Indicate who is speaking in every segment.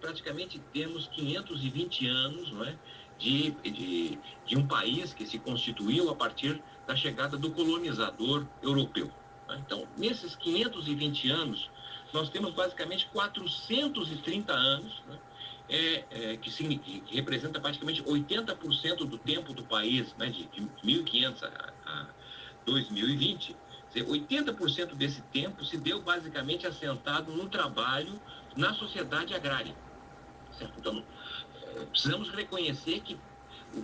Speaker 1: praticamente temos 520 anos, não é, de um país que se constituiu a partir da chegada do colonizador europeu. Então, nesses 520 anos, nós temos basicamente 430 anos, né, que representa praticamente 80% do tempo do país, né, de 1500 a 2020. 80% desse tempo se deu basicamente assentado no trabalho na sociedade agrária. Certo? Então, precisamos reconhecer que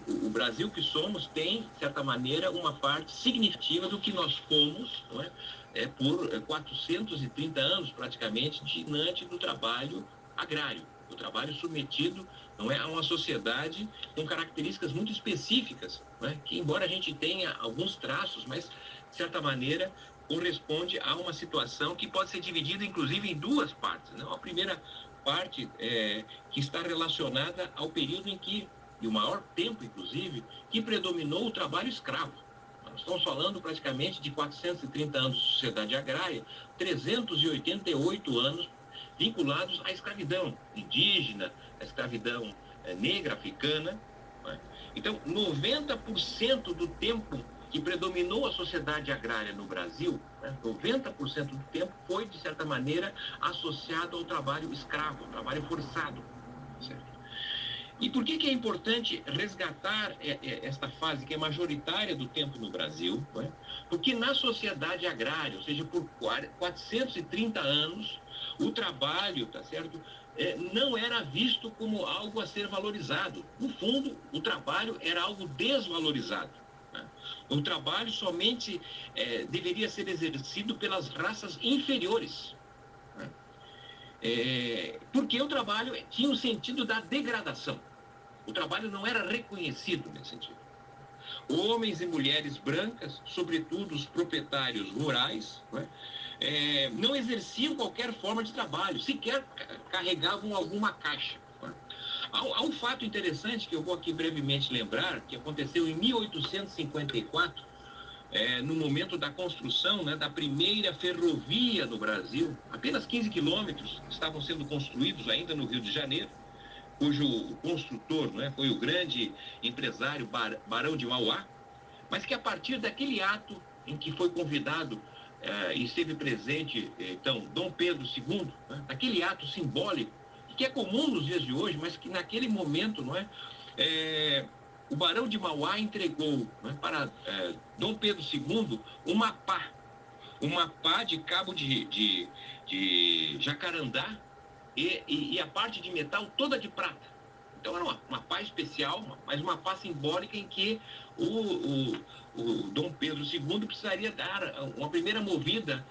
Speaker 1: o Brasil que somos tem, de certa maneira, uma parte significativa do que nós fomos, não é? Por 430 anos, praticamente, diante do trabalho agrário, do trabalho submetido, não é, a uma sociedade com características muito específicas, não é? Que, embora a gente tenha alguns traços, mas, de certa maneira, corresponde a uma situação que pode ser dividida, inclusive, em duas partes. Não? A primeira parte que está relacionada ao período em que, e o maior tempo, inclusive, que predominou o trabalho escravo. Nós estamos falando praticamente de 430 anos de sociedade agrária, 388 anos vinculados à escravidão indígena, à escravidão negra, africana. Né? Então, 90% do tempo que predominou a sociedade agrária no Brasil, né, 90% do tempo foi, de certa maneira, associado ao trabalho escravo, ao trabalho forçado. Certo? E por que é importante resgatar esta fase que é majoritária do tempo no Brasil? Né? Porque na sociedade agrária, ou seja, por 430 anos, o trabalho, tá certo, não era visto como algo a ser valorizado. No fundo, o trabalho era algo desvalorizado. Né? O trabalho somente deveria ser exercido pelas raças inferiores. Né? Porque o trabalho tinha o sentido da degradação. O trabalho não era reconhecido nesse sentido. Homens e mulheres brancas, sobretudo os proprietários rurais, né, não exerciam qualquer forma de trabalho, sequer carregavam alguma caixa. Né. Há um fato interessante que eu vou aqui brevemente lembrar, que aconteceu em 1854, no momento da construção, né, da primeira ferrovia no Brasil. Apenas 15 quilômetros estavam sendo construídos ainda no Rio de Janeiro, cujo construtor, né, foi o grande empresário Barão de Mauá, mas que a partir daquele ato em que foi convidado e esteve presente, então, Dom Pedro II, né, daquele ato simbólico, que é comum nos dias de hoje, mas que naquele momento, não é, o Barão de Mauá entregou, né, para Dom Pedro II uma pá de cabo de jacarandá e a parte de metal toda de prata. Então era uma pá especial, mas uma pá simbólica em que o Dom Pedro II precisaria dar uma primeira movida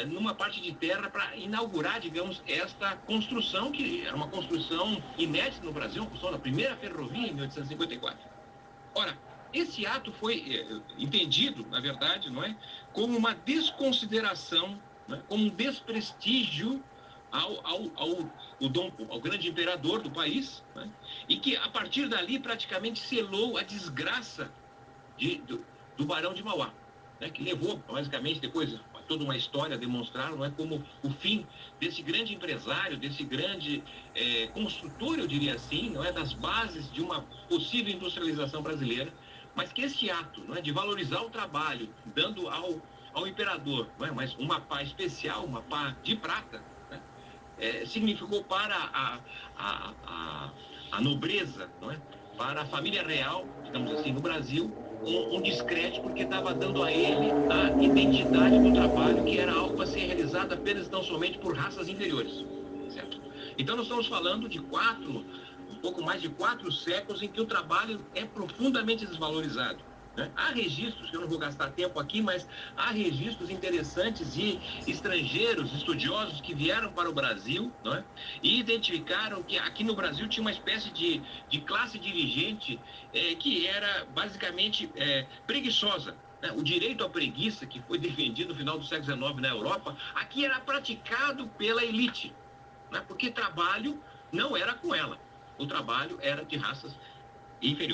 Speaker 1: numa parte de terra para inaugurar, digamos, esta construção, que era uma construção inédita no Brasil, a construção da primeira ferrovia em 1854. Ora, esse ato foi entendido, na verdade, não é, como uma desconsideração, né, como um desprestígio ao grande imperador do país, né, e que a partir dali praticamente selou a desgraça do Barão de Mauá, né, que levou basicamente depois a toda uma história a demonstrar, não é, como o fim desse grande empresário, desse grande construtor, eu diria assim, não é, das bases de uma possível industrialização brasileira, mas que esse ato, não é, de valorizar o trabalho, dando ao imperador, não é, mas uma pá especial, uma pá de prata, né, significou para a nobreza, não é, para a família real, digamos assim, no Brasil, um descrédito, porque estava dando a ele a identidade do trabalho, que era algo a ser realizado apenas e tão somente por raças inferiores. Certo? Então nós estamos falando de um pouco mais de 4 séculos em que o trabalho é profundamente desvalorizado. Né? Há registros, que eu não vou gastar tempo aqui, mas há registros interessantes de estrangeiros, estudiosos que vieram para o Brasil, não é? E identificaram que aqui no Brasil tinha uma espécie de classe dirigente que era basicamente preguiçosa. Né? O direito à preguiça, que foi defendido no final do século XIX na Europa, aqui era praticado pela elite, né? Porque trabalho não era com ela. O trabalho era de raças inferiores.